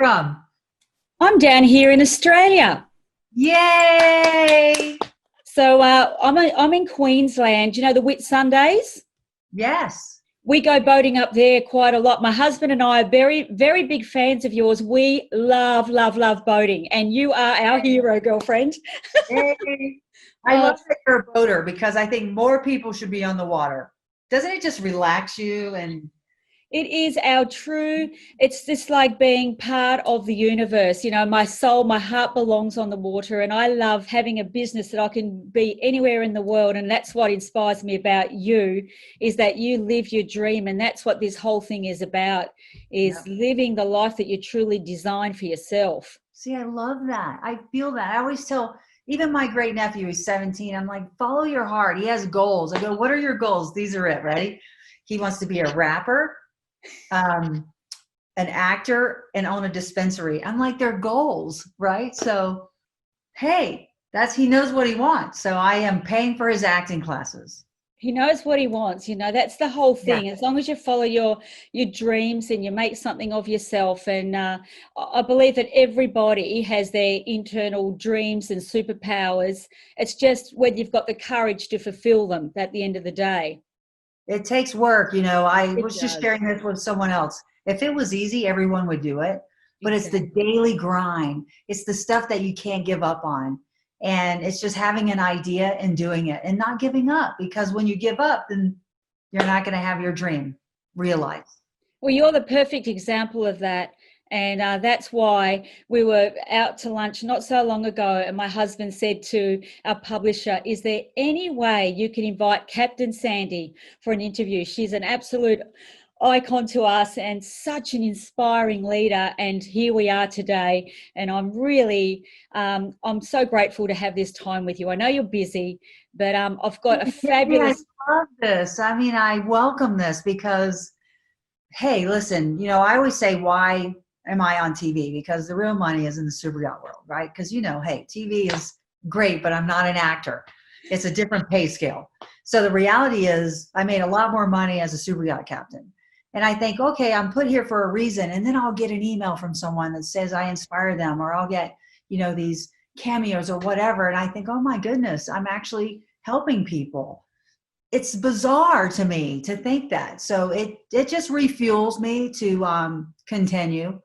from? I'm down here in Australia. Yay! So I'm in Queensland. You know the Whitsundays? Yes. We go boating up there quite a lot. My husband and I are very, very big fans of yours. We love, love, love boating. And you are our hero, girlfriend. Yay. I Uh, love that you're a boater because I think more people should be on the water. Doesn't it just relax you? And It is our it's just like being part of the universe. You know, my soul, my heart belongs on the water, and I love having a business that I can be anywhere in the world. And that's what inspires me about you, is that you live your dream. And that's what this whole thing is about, is yep. living the life that you truly designed for yourself. See, I love that. I feel that. I always tell even my great nephew, he's 17, I'm like, follow your heart. He has goals. I go, what are your goals? These are it, ready? He wants to be a rapper, an actor, and own a dispensary. I'm like, they're goals, right? So, hey, he knows what he wants. So I am paying for his acting classes. He knows what he wants. You know, that's the whole Yeah. thing. As long as you follow your dreams and you make something of yourself. And I believe that everybody has their internal dreams and superpowers. It's just whether you've got the courage to fulfill them at the end of the day. It takes work. I It was just does. sharing this with someone else. If it was easy, everyone would do it. But it's the Exactly. daily grind. It's the stuff that you can't give up on. And it's just having an idea and doing it and not giving up, because when you give up, then you're not going to have your dream realized. Well, you're the perfect example of that. And that's why we were out to lunch not so long ago. And my husband said to our publisher, is there any way you can invite Captain Sandy for an interview? She's an absolute icon to us and such an inspiring leader. And here we are today. And I'm so grateful to have this time with you. I know you're busy, but I've got a Yeah, fabulous. I love this. I mean, I welcome this because, hey, listen, I always say, why am I on TV? Because the real money is in the super yacht world, right? Because, hey, TV is great, but I'm not an actor. It's a different pay scale. So the reality is I made a lot more money as a super yacht captain. And I think, okay, I'm put here for a reason. And then I'll get an email from someone that says I inspire them, or I'll get, these cameos or whatever. And I think, oh my goodness, I'm actually helping people. It's bizarre to me to think that. So it just refuels me to continue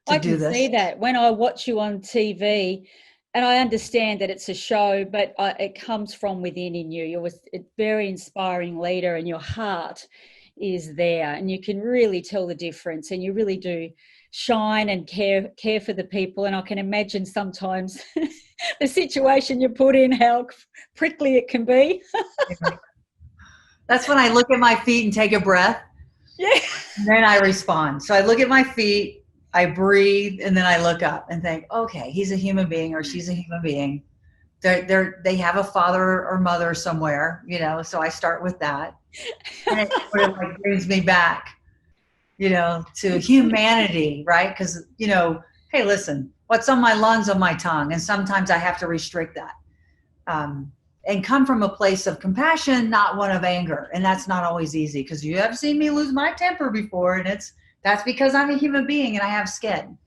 to I do can see this. that when I watch you on TV, and I understand that it's a show, but it comes from within in you. You're a very inspiring leader, and your heart is there, and you can really tell the difference, and you really do shine and care for the people. And I can imagine sometimes the situation you put in, how prickly it can be. That's when I look at my feet and take a breath, Yeah. and then I respond. So I look at my feet, I breathe, and then I look up and think, okay, he's a human being or she's a human being. They have a father or mother somewhere, so I start with that. And it sort of like brings me back, to humanity, right? Because, hey, listen, what's on my lungs, on my tongue, and sometimes I have to restrict that. And come from a place of compassion, not one of anger. And that's not always easy, because you have seen me lose my temper before, and that's because I'm a human being and I have skin.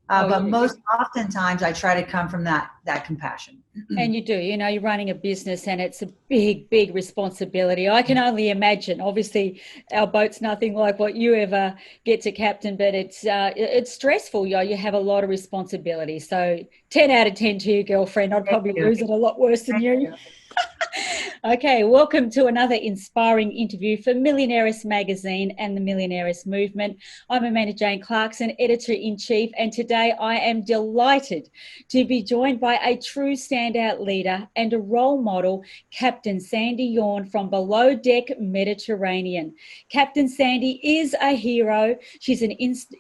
Oh, But yeah. most oftentimes I try to come from that compassion. And you do, you're running a business, and it's a big, big responsibility. I can only imagine. Obviously, our boat's nothing like what you ever get to captain, but it's stressful. You have a lot of responsibility. So 10 out of 10 to you, girlfriend. I'd Thank probably you. lose it a lot worse than Thank you. you. Okay, welcome to another inspiring interview for Millionairess magazine and the Millionairess movement. I'm Amanda Jane Clarkson, editor-in-chief, and today I am delighted to be joined by a true standout leader and a role model, Captain Sandy Yawn from Below Deck Mediterranean. Captain Sandy is a hero. She's an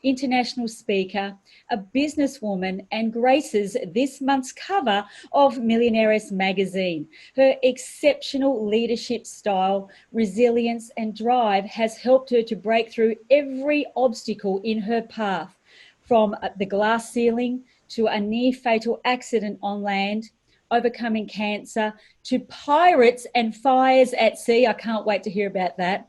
international speaker, a businesswoman, and graces this month's cover of Millionairess magazine. Her exceptional leadership style, resilience, and drive has helped her to break through every obstacle in her path, from the glass ceiling to a near fatal accident on land, overcoming cancer, to pirates and fires at sea. I can't wait to hear about that.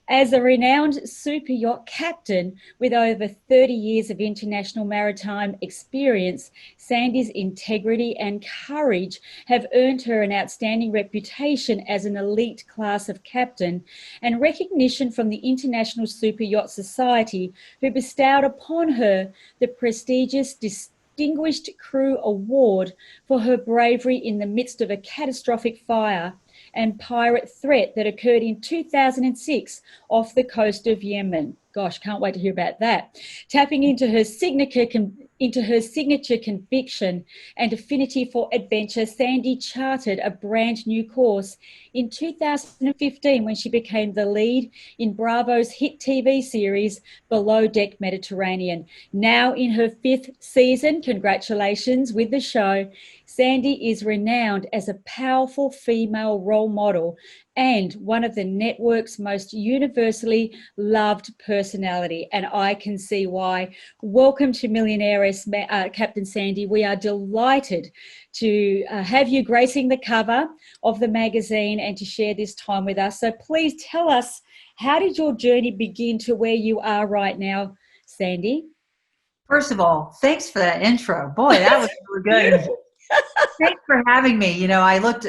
As a renowned super yacht captain with over 30 years of international maritime experience, Sandy's integrity and courage have earned her an outstanding reputation as an elite class of captain and recognition from the International Super Yacht Society, who bestowed upon her the prestigious Distinguished Crew Award for her bravery in the midst of a catastrophic fire and pirate threat that occurred in 2006 off the coast of Yemen. Gosh, can't wait to hear about that. Tapping into her signature conviction and affinity for adventure, Sandy charted a brand new course in 2015 when she became the lead in Bravo's hit TV series Below Deck Mediterranean. Now in her 5th season, congratulations with the show, Sandy is renowned as a powerful female role model and one of the network's most universally loved personality. And I can see why. Welcome to Millionairess, Captain Sandy. We are delighted to have you gracing the cover of the magazine and to share this time with us. So please tell us, how did your journey begin to where you are right now, Sandy? First of all, thanks for that intro. Boy, that was really good. Thanks for having me. You know, I looked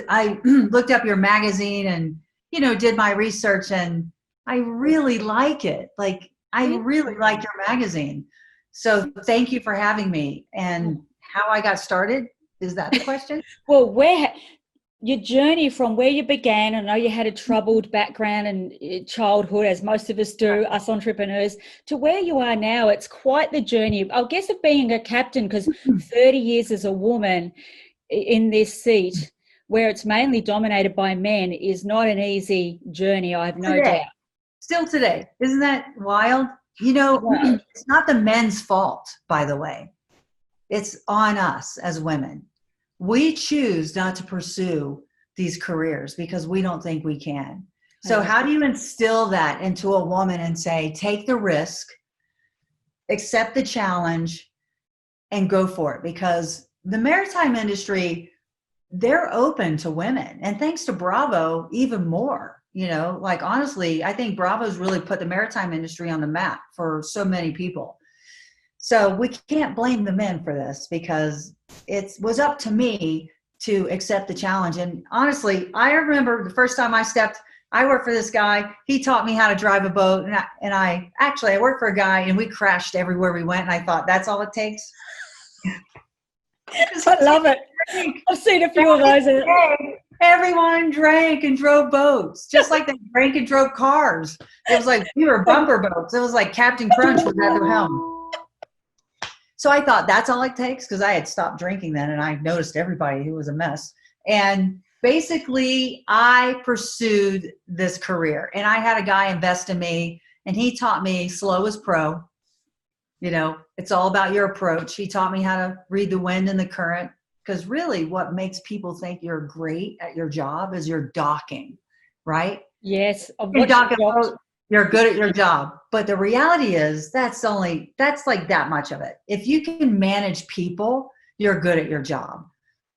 up your magazine and, you know, did my research, and I really like it. Like, I really like your magazine. So thank you for having me. And how I got started, is that the question? Well, your journey from where you began, I know you had a troubled background and childhood, as most of us do, us entrepreneurs, to where you are now. It's quite the journey, I guess, of being a captain, because 30 years as a woman in this seat where it's mainly dominated by men is not an easy journey, I have no doubt. Still today. Isn't that wild? You know, it's not the men's fault, by the way. It's on us as women. We choose not to pursue these careers because we don't think we can. So how do you instill that into a woman and say, take the risk, accept the challenge, and go for it? Because the maritime industry, they're open to women. And thanks to Bravo, even more. You know, like, honestly, I think Bravo's really put the maritime industry on the map for so many people. So we can't blame the men for this, because it was up to me to accept the challenge. And honestly, I remember the first time I worked for this guy. He taught me how to drive a boat. And I worked for a guy, and we crashed everywhere we went. And I thought, that's all it takes. I love it. I've seen a few of those. Everyone drank and drove boats, just like they drank and drove cars. It was like, we were bumper boats. It was like Captain Crunch was at the helm. So I thought, that's all it takes, because I had stopped drinking then, and I noticed everybody who was a mess. And basically, I pursued this career, and I had a guy invest in me, and he taught me slow as pro. You know, it's all about your approach. He taught me how to read the wind and the current, because really what makes people think you're great at your job is your docking, right? Yes. You're good at your job. But the reality is that's like that much of it. If you can manage people, you're good at your job.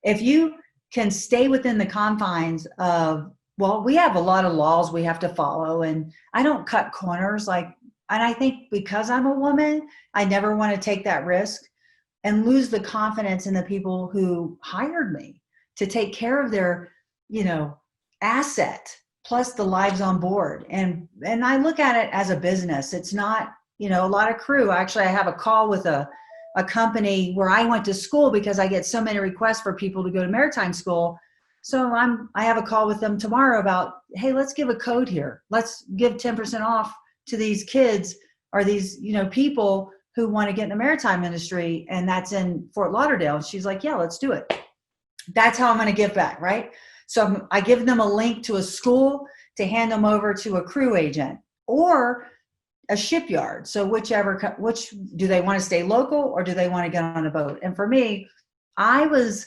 If you can stay within the confines of, well, we have a lot of laws we have to follow, and I don't cut corners. And I think because I'm a woman, I never want to take that risk and lose the confidence in the people who hired me to take care of their, you know, asset, plus the lives on board. And I look at it as a business. It's not, you know, a lot of crew. Actually, I have a call with a company where I went to school, because I get so many requests for people to go to maritime school. So I have a call with them tomorrow about, hey, let's give a code here. Let's give 10% off to these kids, or these, you know, people who want to get in the maritime industry. And that's in Fort Lauderdale. And she's like, yeah, let's do it. That's how I'm going to give back. Right. So I give them a link to a school to hand them over to a crew agent or a shipyard. So which do they want to stay local, or do they want to get on a boat? And for me, I was,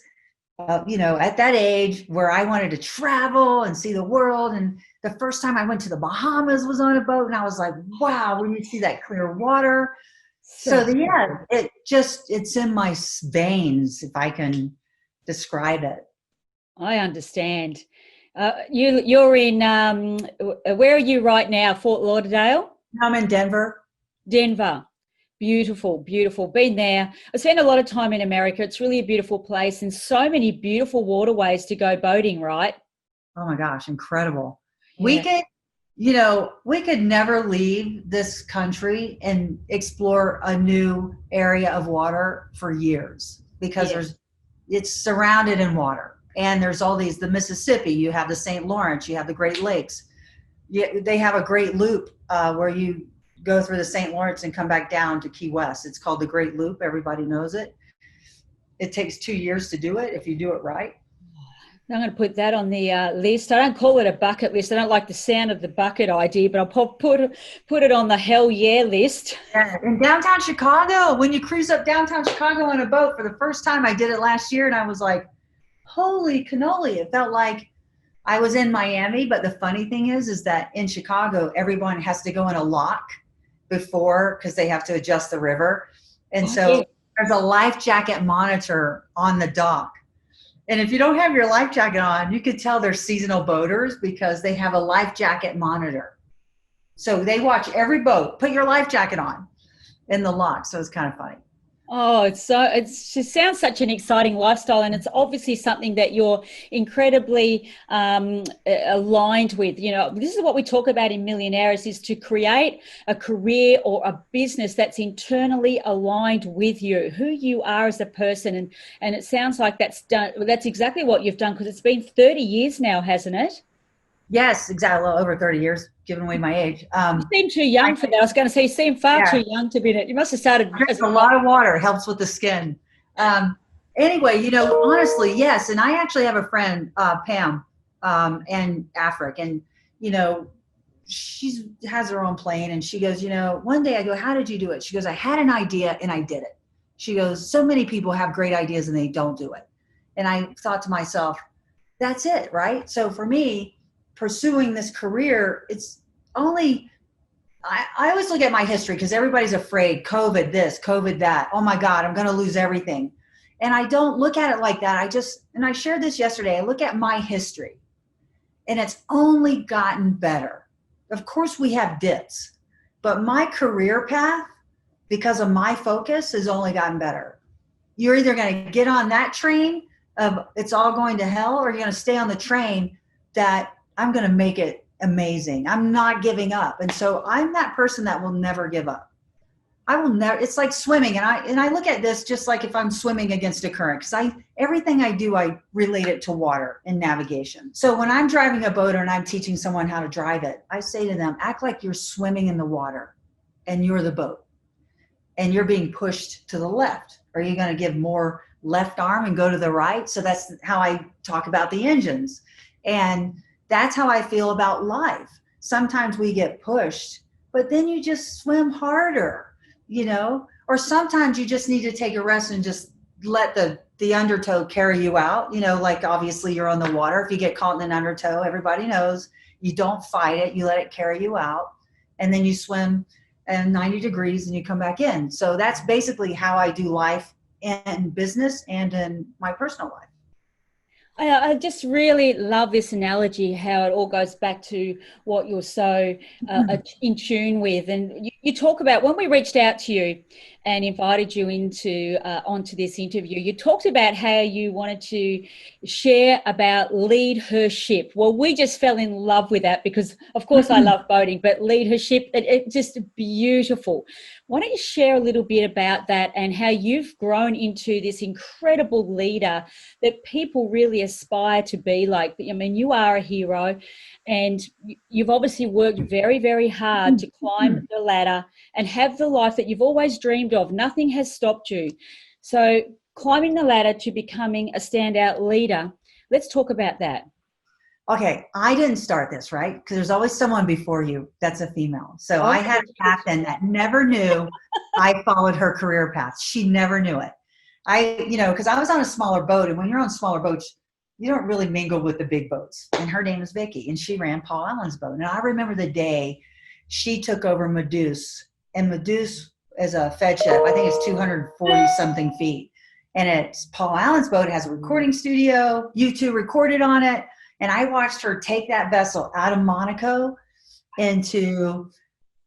you know, at that age where I wanted to travel and see the world. And the first time I went to the Bahamas was on a boat, and I was like, wow, when you see that clear water. So it's in my veins, if I can describe it. I understand. You're in, where are you right now? Fort Lauderdale? I'm in Denver. Denver. Beautiful, beautiful. Been there. I spent a lot of time in America. It's really a beautiful place and so many beautiful waterways to go boating, right? Oh my gosh, incredible. We Yeah. could, we could never leave this country and explore a new area of water for years because Yeah. it's surrounded in water. And there's all these, the Mississippi, you have the St. Lawrence, you have the Great Lakes. Yeah, they have a great loop where you go through the St. Lawrence and come back down to Key West. It's called the Great Loop. Everybody knows it. It takes 2 years to do it if you do it right. I'm going to put that on the list. I don't call it a bucket list. I don't like the sound of the bucket idea, but I'll put it on the hell yeah list. Yeah, in downtown Chicago, when you cruise up downtown Chicago on a boat for the first time, I did it last year, and I was like, holy cannoli. It felt like I was in Miami, but the funny thing is that in Chicago, everyone has to go in a lock before because they have to adjust the river. And so there's a life jacket monitor on the dock. And if you don't have your life jacket on, you could tell they're seasonal boaters because they have a life jacket monitor. So they watch every boat, put your life jacket on in the lock. So it's kind of funny. Oh, it just sounds such an exciting lifestyle, and it's obviously something that you're incredibly aligned with. You know, this is what we talk about in Millionairess, is to create a career or a business that's internally aligned with you, who you are as a person. And it sounds like that's exactly what you've done, because it's been 30 years now, hasn't it? Yes, exactly. A little over 30 years, giving away my age. You seem too young for that. I was going to say, you seem far too young to be in it. You must have started. A lot of water helps with the skin. Anyway, honestly, yes. And I actually have a friend, Pam, and Afric, and she has her own plane, and she goes, one day I go, how did you do it? She goes, I had an idea and I did it. She goes, so many people have great ideas and they don't do it. And I thought to myself, that's it, right? So for me, pursuing this career, it's only, I always look at my history because everybody's afraid, COVID this, COVID that. Oh my God, I'm going to lose everything. And I don't look at it like that. And I shared this yesterday. I look at my history and it's only gotten better. Of course we have dips, but my career path, because of my focus, has only gotten better. You're either going to get on that train of it's all going to hell, or you're going to stay on the train that I'm going to make it amazing. I'm not giving up. And so I'm that person that will never give up. I will never, it's like swimming. And I look at this just like if I'm swimming against a current, because everything I do, I relate it to water and navigation. So when I'm driving a boat and I'm teaching someone how to drive it, I say to them, act like you're swimming in the water and you're the boat and you're being pushed to the left. Are you going to give more left arm and go to the right? So that's how I talk about the engines. And that's how I feel about life. Sometimes we get pushed, but then you just swim harder, or sometimes you just need to take a rest and just let the undertow carry you out. Like obviously you're on the water. If you get caught in an undertow, everybody knows you don't fight it. You let it carry you out, and then you swim and 90 degrees and you come back in. So that's basically how I do life in business and in my personal life. I just really love this analogy, how it all goes back to what you're so in tune with. And you talk about, when we reached out to you and invited you onto this interview, you talked about how you wanted to share about LeadHERship. Well, we just fell in love with that because, of course, I love boating, but LeadHERship, it's just beautiful. Why don't you share a little bit about that and how you've grown into this incredible leader that people really aspire to be like? I mean, you are a hero, and you've obviously worked very, very hard to climb the ladder and have the life that you've always dreamed of. Nothing has stopped you. So climbing the ladder to becoming a standout leader, let's talk about that. Okay, I didn't start this, right? Because there's always someone before you that's a female. So I had a captain that never knew I followed her career path. She never knew it. Because I was on a smaller boat, and when you're on smaller boats, you don't really mingle with the big boats. And her name is Vicky, and she ran Paul Allen's boat. And I remember the day she took over Medusa, and Medusa is a Fed ship. I think it's 240 something feet. And it's Paul Allen's boat. It has a recording studio. You two recorded on it. And I watched her take that vessel out of Monaco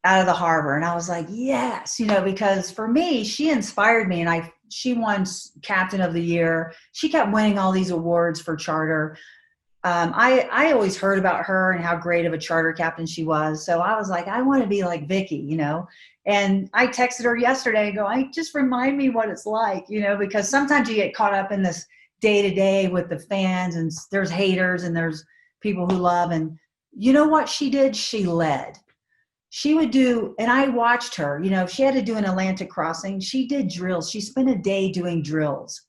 out of the harbor. And I was like, yes, because for me, she inspired me, and she won Captain of the Year. She kept winning all these awards for charter. I always heard about her and how great of a charter captain she was. So I was like, I want to be like Vicky, and I texted her yesterday and I just remind me what it's like, because sometimes you get caught up in this day to day with the fans, and there's haters and there's people who love. And you know what she did? She led. She would do, and I watched her, if she had to do an Atlantic crossing, she did drills. She spent a day doing drills.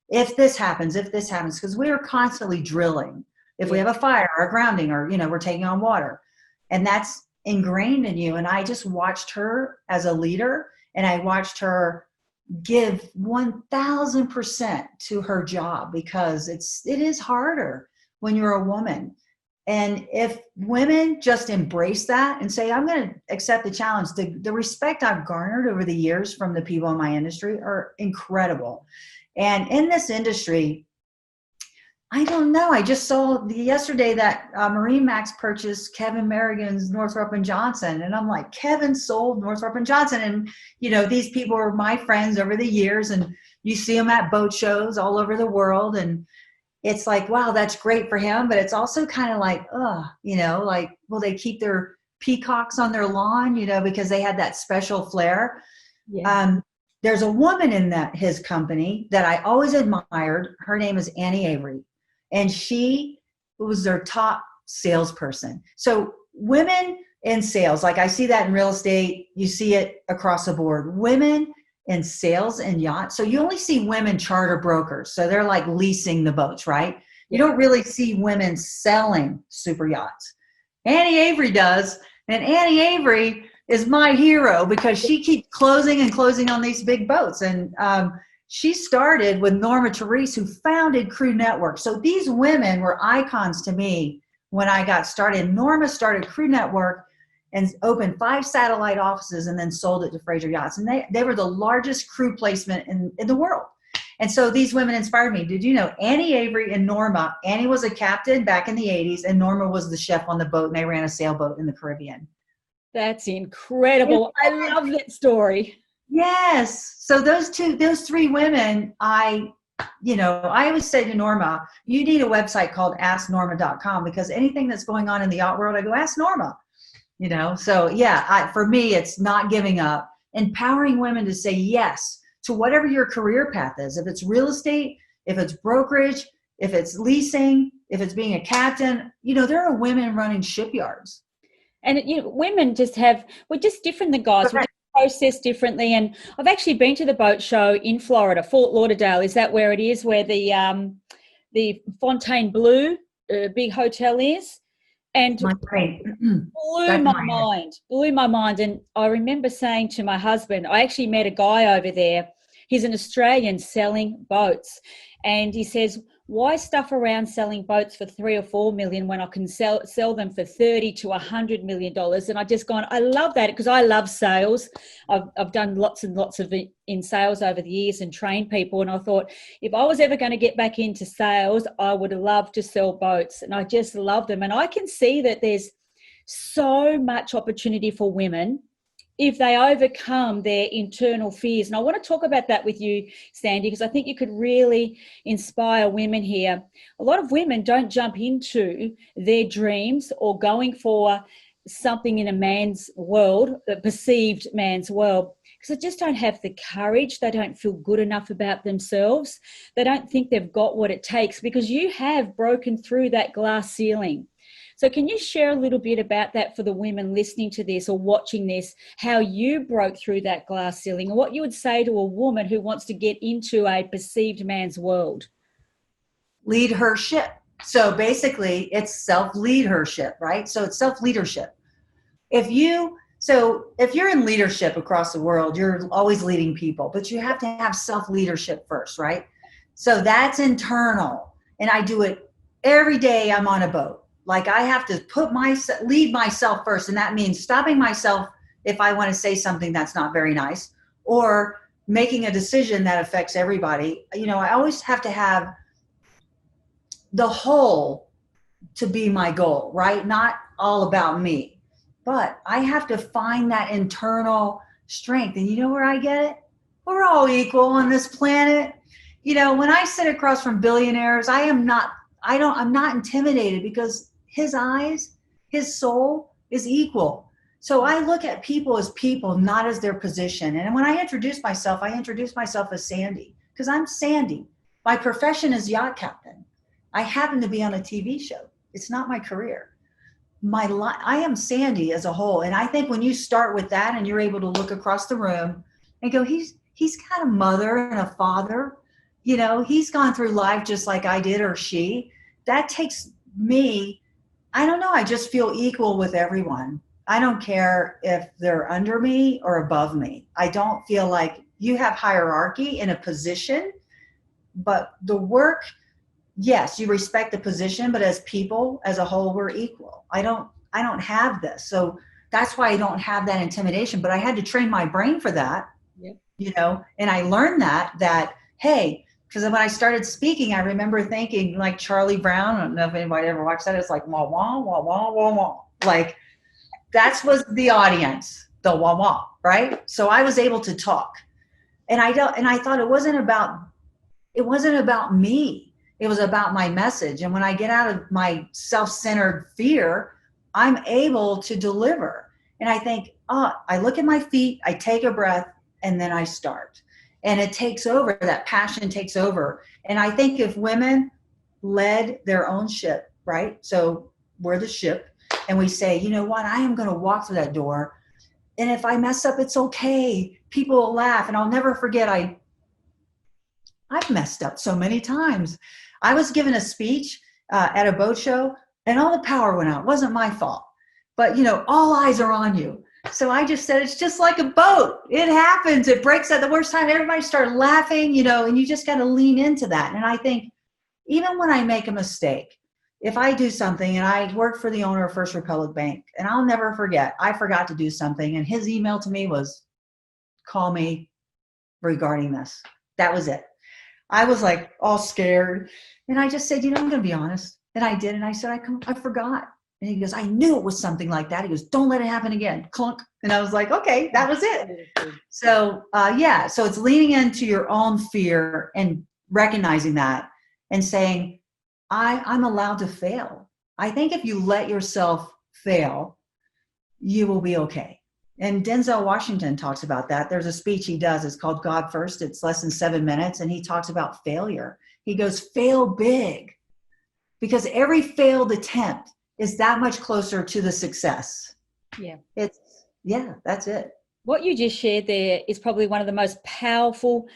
If this happens, because we are constantly drilling. If we have a fire or grounding, or, we're taking on water, and that's ingrained in you. And I just watched her as a leader, and I watched her give 1000% to her job, because it is harder when you're a woman. And if women just embrace that and say, I'm going to accept the challenge, the respect I've garnered over the years from the people in my industry are incredible. And in this industry, I don't know. I just saw yesterday that Marine Max purchased Kevin Merrigan's Northrop & Johnson. And I'm like, Kevin sold Northrop & Johnson. And, these people are my friends over the years. And you see them at boat shows all over the world. And it's like, wow, that's great for him. But it's also kind of like, like, will they keep their peacocks on their lawn, because they had that special flair. Yeah. There's a woman in his company that I always admired. Her name is Annie Avery. And she was their top salesperson. So women in sales, like I see that in real estate, you see it across the board. Women in sales and yachts. So you only see women charter brokers. So they're like leasing the boats, right? You don't really see women selling super yachts. Annie Avery does. And Annie Avery is my hero, because she keeps closing and closing on these big boats. And she started with Norma Therese, who founded Crew Network. So these women were icons to me when I got started. Norma started Crew Network and opened 5 satellite offices, and then sold it to Fraser Yachts. And they were the largest crew placement in the world. And so these women inspired me. Did you know Annie Avery and Norma? Annie was a captain back in the 80s, and Norma was the chef on the boat, and they ran a sailboat in the Caribbean. That's incredible. I love that story. Yes. So those 3 women, I always say to Norma, you need a website called asknorma.com, because anything that's going on in the yacht world, I go, ask Norma, So yeah, for me, it's not giving up, empowering women to say yes to whatever your career path is. If it's real estate, if it's brokerage, if it's leasing, if it's being a captain, there are women running shipyards. And women we're just different than guys. Correct. We just process differently. And I've actually been to the boat show in Florida, Fort Lauderdale. Is that where it is? Where the Fontainebleau big hotel is? And blew my mind. And I remember saying to my husband, I actually met a guy over there. He's an Australian selling boats. And he says, why stuff around selling boats for $3 or $4 million when I can sell them for $30 to $100 million? And I just gone, I love that, because I love sales. I've done lots and lots of it in sales over the years and trained people. And I thought, if I was ever going to get back into sales, I would love to sell boats. And I just love them. And I can see that there's so much opportunity for women if they overcome their internal fears. And I want to talk about that with you, Sandy, because I think you could really inspire women here. A lot of women don't jump into their dreams or going for something in a man's world, a perceived man's world, because they just don't have the courage. They don't feel good enough about themselves. They don't think they've got what it takes, because you have broken through that glass ceiling. So can you share a little bit about that for the women listening to this or watching this, how you broke through that glass ceiling, and what you would say to a woman who wants to get into a perceived man's world? LeadHERship. So basically it's self-LeadHERship, right? So it's self-leadership. If you're in leadership across the world, you're always leading people, but you have to have self-leadership first, right? So that's internal. And I do it every day I'm on a boat. Like I have to lead myself first. And that means stopping myself if I want to say something that's not very nice, or making a decision that affects everybody. I always have to have the whole to be my goal, right? Not all about me, but I have to find that internal strength. And you know where I get it? We're all equal on this planet. You know, when I sit across from billionaires, I'm not intimidated because his eyes, his soul is equal. So I look at people as people, not as their position. And when I introduce myself as Sandy because I'm Sandy. My profession is yacht captain. I happen to be on a TV show. It's not my career. I am Sandy as a whole. And I think when you start with that and you're able to look across the room and go, he's got a mother and a father, you know, he's gone through life just like I did, or she. That takes me, I don't know, I just feel equal with everyone. I don't care if they're under me or above me. I don't feel like you have hierarchy in a position, but the work, yes, you respect the position, but as people, as a whole, we're equal. I don't have this. So that's why I don't have that intimidation, but I had to train my brain for that, Yep. you know, and I learned that, hey, because when I started speaking, I remember thinking like Charlie Brown. I don't know if anybody ever watched that. It's like, wah, wah, wah, wah, wah, wah. Like that was the audience, the wah, wah, right? So I was able to talk. And I thought it wasn't about me. It was about my message. And when I get out of my self-centered fear, I'm able to deliver. And I think, I look at my feet, I take a breath, and then I start. And it takes over, that passion takes over. And I think if women led their own ship, right? So we're the ship, and we say, you know what, I am going to walk through that door. And if I mess up, it's okay. People will laugh. And I'll never forget, I've messed up so many times. I was given a speech at a boat show and all the power went out. It wasn't my fault, but you know, all eyes are on you. So I just said, it's just like a boat. It happens. It breaks at the worst time. Everybody started laughing, you know, and you just got to lean into that. And I think even when I make a mistake, if I do something, and I work for the owner of First Republic Bank, and I'll never forget, I forgot to do something. And his email to me was, call me regarding this. That was it. I was like all scared. And I just said, you know, I'm going to be honest. And I did. And I said, I forgot. And he goes, I knew it was something like that. He goes, don't let it happen again. Clunk. And I was like, okay, that was it. So, yeah. So it's leaning into your own fear and recognizing that and saying, I'm allowed to fail. I think if you let yourself fail, you will be okay. And Denzel Washington talks about that. There's a speech he does. It's called God First. It's less than 7 minutes. And he talks about failure. He goes, fail big, because every failed attempt is that much closer to the success. Yeah. That's it. What you just shared there is probably one of the most powerful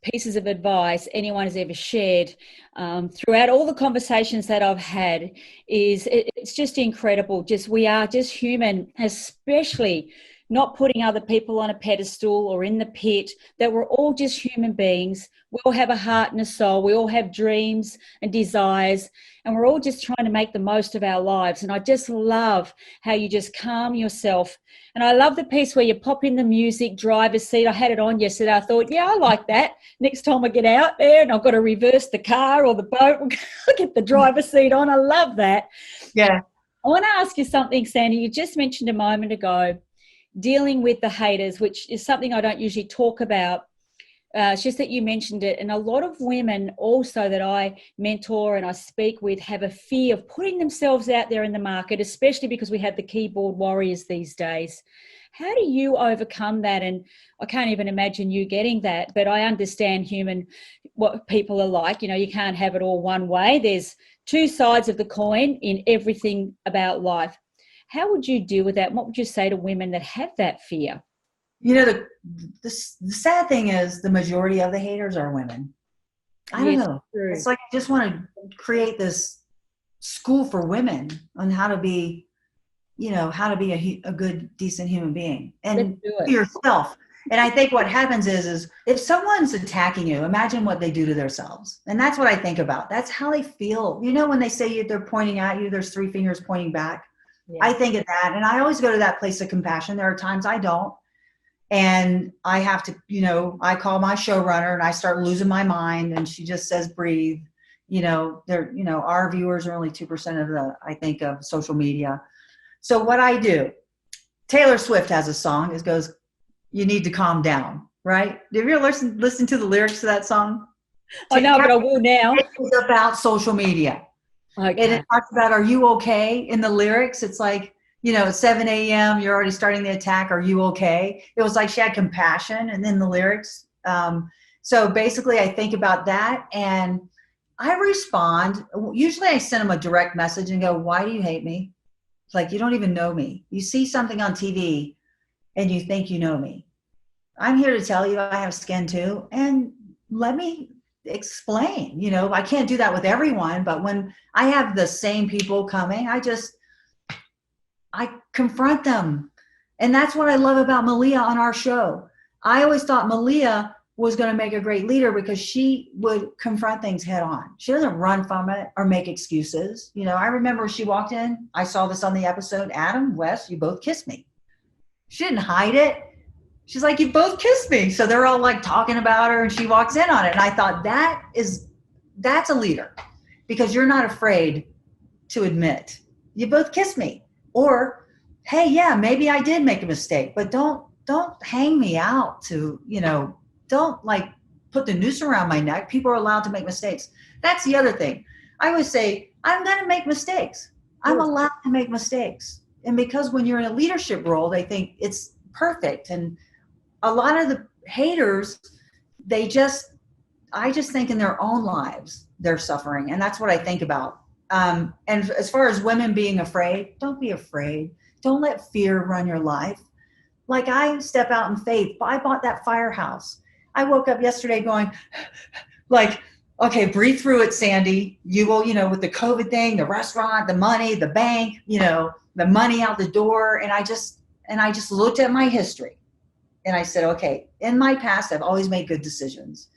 pieces of advice anyone has ever shared throughout all the conversations that I've had. It's just incredible. We are just human, especially not putting other people on a pedestal or in the pit, that we're all just human beings. We all have a heart and a soul. We all have dreams and desires, and we're all just trying to make the most of our lives. And I just love how you just calm yourself. And I love the piece where you pop in the music, driver's seat. I had it on yesterday. I thought, yeah, I like that. Next time I get out there and I've got to reverse the car or the boat, I'll get the driver's seat on. I love that. Yeah. I want to ask you something, Sandy. You just mentioned a moment ago, dealing with the haters, which is something I don't usually talk about. It's just that you mentioned it. And a lot of women also that I mentor and I speak with have a fear of putting themselves out there in the market, especially because we have the keyboard warriors these days. How do you overcome that? And I can't even imagine you getting that, but I understand what people are like. You know, you can't have it all one way. There's two sides of the coin in everything about life. How would you deal with that? And what would you say to women that have that fear? You know, the sad thing is the majority of the haters are women. I don't know. True. It's like I just want to create this school for women on how to be, you know, how to be a good, decent human being and be yourself. And I think what happens is if someone's attacking you, imagine what they do to themselves. And that's what I think about. That's how they feel. You know, when they say they're pointing at you, there's 3 fingers pointing back. Yeah. I think of that. And I always go to that place of compassion. There are times I don't. And I have to, you know, I call my showrunner and I start losing my mind and she just says, breathe, Our viewers are only 2% of I think, of social media. So what I do, Taylor Swift has a song. It goes, "You need to calm down," right? Have you ever listen to the lyrics to that song? Oh no, but I will now. It's about social media. Okay. And it talks about, are you okay? In the lyrics, it's like, at 7 a.m., you're already starting the attack. Are you okay? It was like she had compassion. And then the lyrics. So basically, I think about that and I respond. Usually I send them a direct message and go, "Why do you hate me? Like, you don't even know me. You see something on TV and you think you know me. I'm here to tell you I have skin too. And let me explain. I can't do that with everyone, but when I have the same people coming, I confront them. And that's what I love about Malia on our show. I always thought Malia was going to make a great leader because she would confront things head on. She doesn't run from it or make excuses. I remember she walked in, I saw this on the episode, "Adam, Wes, you both kissed me." She didn't hide it. She's like, "You both kissed me." So they're all like talking about her and she walks in on it. And I thought that's a leader, because you're not afraid to admit, "You both kissed me." Or, "Hey, yeah, maybe I did make a mistake, but don't hang me out to, don't like put the noose around my neck. People are allowed to make mistakes." That's the other thing. I would say, I'm going to make mistakes. I'm allowed to make mistakes. And because when you're in a leadership role, they think it's perfect. And a lot of the haters, I just think in their own lives, they're suffering. And that's what I think about. And as far as women being afraid, don't be afraid. Don't let fear run your life. Like, I step out in faith. I bought that firehouse. I woke up yesterday going like, "Okay, breathe through it, Sandy. You will, with the COVID thing, the restaurant, the money, the bank, the money out the door." And I just looked at my history and I said, okay, in my past, I've always made good decisions.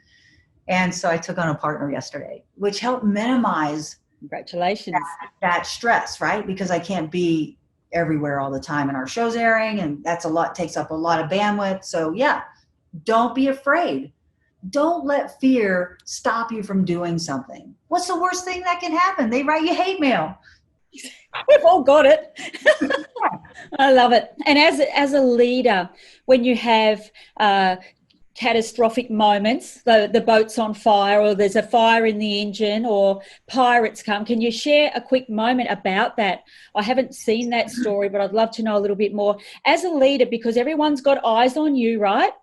And so I took on a partner yesterday, which helped minimize Congratulations. that stress, right? Because I can't be everywhere all the time, and our show's airing, and takes up a lot of bandwidth. So yeah, don't be afraid. Don't let fear stop you from doing something. What's the worst thing that can happen? They write you hate mail. We've all got it. I love it. And as a leader, when you have catastrophic moments, the boat's on fire, or there's a fire in the engine, or pirates come, can you share a quick moment about that? I haven't seen that story, but I'd love to know a little bit more. As a leader, because everyone's got eyes on you, right?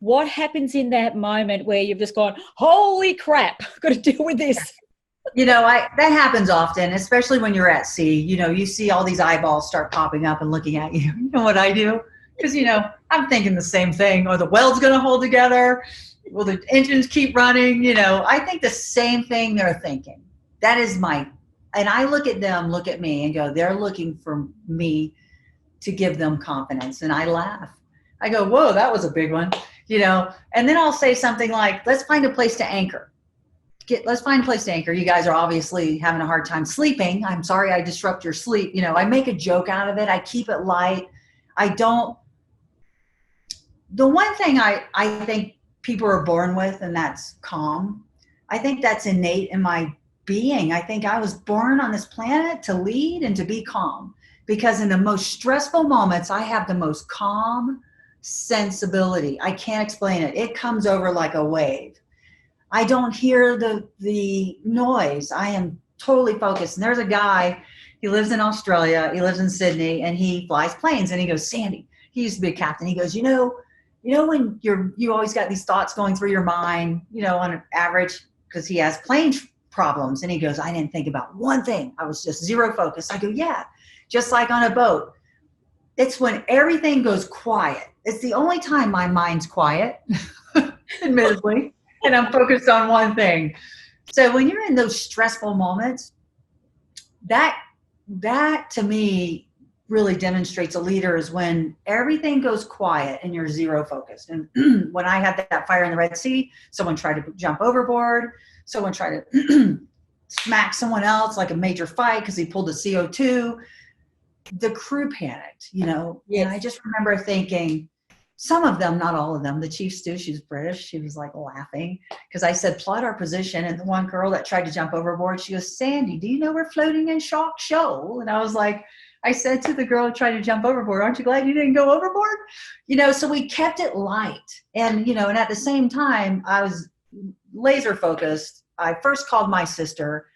What happens in that moment where you've just gone, "Holy crap, I've got to deal with this"? That happens often, especially when you're at sea. You see all these eyeballs start popping up and looking at you. You know what I do? Because, I'm thinking the same thing. Or the weld's going to hold together. Will the engines keep running? I think the same thing they're thinking. That is and I look at them, look at me and go, they're looking for me to give them confidence. And I laugh. I go, "Whoa, that was a big one." And then I'll say something like, "Let's find a place to anchor. Let's find a place to anchor. You guys are obviously having a hard time sleeping. I'm sorry I disrupt your sleep." I make a joke out of it. I keep it light. The one thing I think people are born with, and that's calm. I think that's innate in my being. I think I was born on this planet to lead and to be calm, because in the most stressful moments, I have the most calm sensibility. I can't explain it. It comes over like a wave. I don't hear the noise. I am totally focused. And there's a guy, he lives in Australia, he lives in Sydney, and he flies planes. And he goes, "Sandy," he used to be a captain. He goes, when you always got these thoughts going through your mind, on an average," because he has plane problems. And he goes, "I didn't think about one thing. I was just zero focus." I go, "Yeah, just like on a boat. It's when everything goes quiet. It's the only time my mind's quiet, admittedly. And I'm focused on one thing." So when you're in those stressful moments, that to me really demonstrates a leader, is when everything goes quiet and you're zero focused. And when I had that fire in the Red Sea, someone tried to jump overboard, someone tried to smack someone else, like a major fight because he pulled the CO2. The crew panicked, Yes. And I just remember thinking, some of them, not all of them. The chief stew, she's British. She was like laughing because I said, plot our position. And the one girl that tried to jump overboard, she goes, Sandy, do you know we're floating in Shock Shoal? And I was like, I said to the girl who tried to jump overboard, aren't you glad you didn't go overboard? So we kept it light. And, and at the same time, I was laser focused. I first called my sister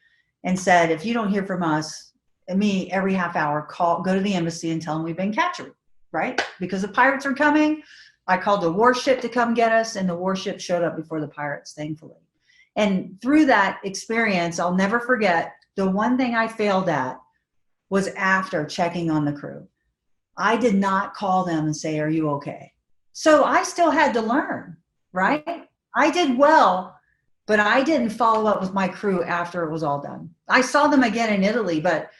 and said, if you don't hear from us, me every half hour, go to the embassy and tell them we've been captured, right? Because the pirates are coming. I called the warship to come get us, and the warship showed up before the pirates, thankfully. And through that experience, I'll never forget, the one thing I failed at was after checking on the crew. I did not call them and say, are you okay? So I still had to learn, right? I did well, but I didn't follow up with my crew after it was all done. I saw them again in Italy, but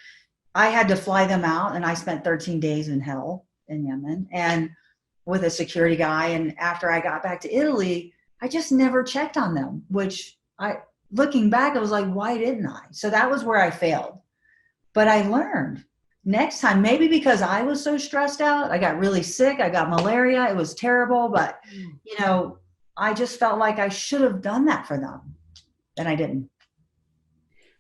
I had to fly them out, and I spent 13 days in hell in Yemen and with a security guy. And after I got back to Italy, I just never checked on them, looking back, I was like, why didn't I? So that was where I failed. But I learned next time, maybe because I was so stressed out, I got really sick. I got malaria. It was terrible. But, I just felt like I should have done that for them. And I didn't.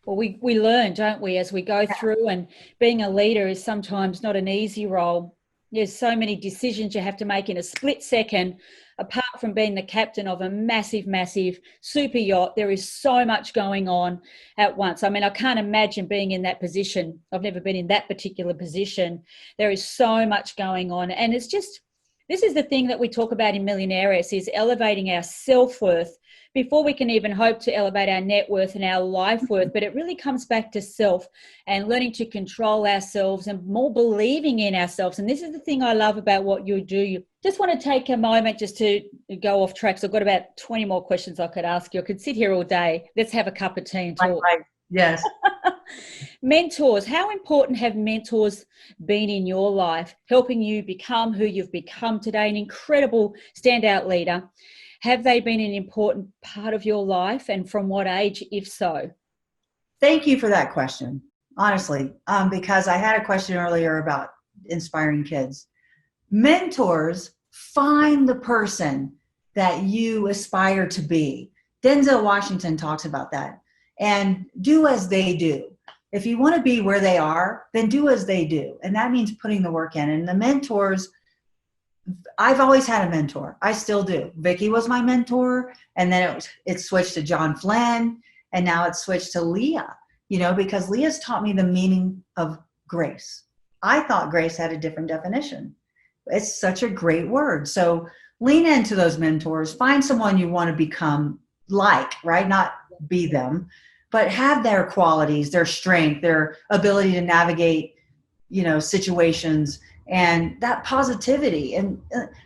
Well, we learn, don't we, as we go through, and being a leader is sometimes not an easy role. There's so many decisions you have to make in a split second. Apart from being the captain of a massive, massive super yacht, there is so much going on at once. I mean, I can't imagine being in that position. I've never been in that particular position. There is so much going on. And it's just, this is the thing that we talk about in Millionairess, is elevating our self-worth before we can even hope to elevate our net worth and our life worth. But it really comes back to self and learning to control ourselves and more believing in ourselves. And this is the thing I love about what you do. You just want to take a moment just to go off track. So I've got about 20 more questions I could ask you. I could sit here all day. Let's have a cup of tea and talk. Right. Yes. Mentors. How important have mentors been in your life, helping you become who you've become today, an incredible standout leader? Have they been an important part of your life, and from what age, if so? Thank you for that question, honestly, because I had a question earlier about inspiring kids. Mentors, find the person that you aspire to be. Denzel Washington talks about that. And do as they do. If you want to be where they are, then do as they do. And that means putting the work in. And the mentors, I've always had a mentor. I still do. Vicky was my mentor. And then it switched to John Flynn. And now it's switched to Leah, because Leah's taught me the meaning of grace. I thought grace had a different definition. It's such a great word. So lean into those mentors. Find someone you want to become like, right? Not be them, but have their qualities, their strength, their ability to navigate, situations, and that positivity. And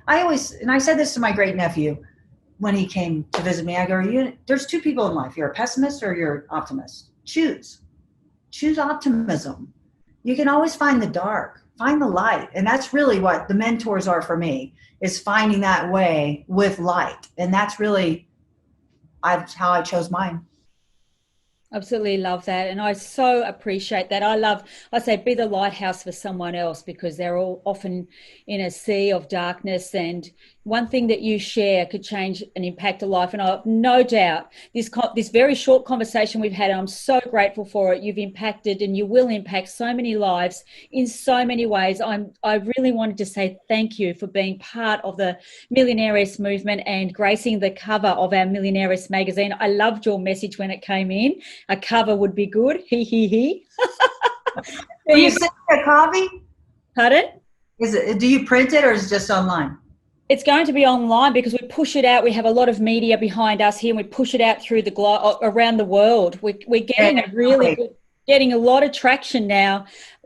I said this to my great nephew when he came to visit me. I go, there's two people in life. You're a pessimist or you're an optimist. Choose optimism. You can always find the dark, find the light. And that's really what the mentors are for me, is finding that way with light. And that's really how I chose mine. Absolutely love that. And I so appreciate that. I say be the lighthouse for someone else, because they're all often in a sea of darkness, and one thing that you share could change and impact a life. And I have no doubt this very short conversation we've had, and I'm so grateful for it. You've impacted and you will impact so many lives in so many ways. I really wanted to say thank you for being part of the Millionairess movement and gracing the cover of our Millionairess magazine. I loved your message when it came in. A cover would be good. He. Will you send me a copy? Pardon? Do you print it or is it just online? It's going to be online because we push it out. We have a lot of media behind us here, and we push it out through around the world. We're getting getting a lot of traction now,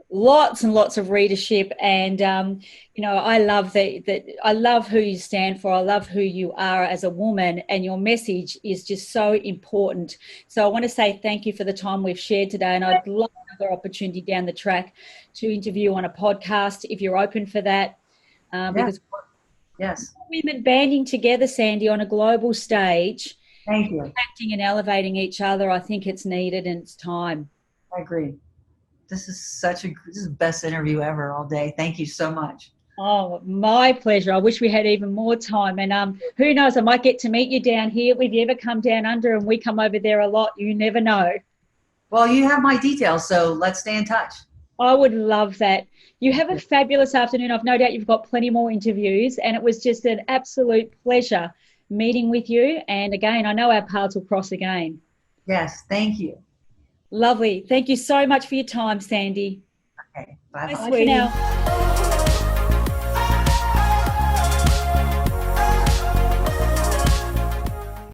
lots and lots of readership, and I love that. I love who you stand for. I love who you are as a woman, and your message is just so important. So I want to say thank you for the time we've shared today, and I'd love another opportunity down the track to interview on a podcast if you're open for that. Because yes, women banding together, Sandy, on a global stage, thank you, acting and elevating each other, I think it's needed and it's time. I agree. This is the best interview ever all day. Thank you so much. Oh, my pleasure. I wish we had even more time. And who knows, I might get to meet you down here if you ever come down under and we come over there a lot. You never know. Well, you have my details, so let's stay in touch. I would love that. You have a fabulous afternoon. I've no doubt you've got plenty more interviews, and it was just an absolute pleasure meeting with you. And again, I know our paths will cross again. Yes, thank you. Lovely. Thank you so much for your time, Sandy. Okay, Bye, bye-bye. sweetie. Bye for now.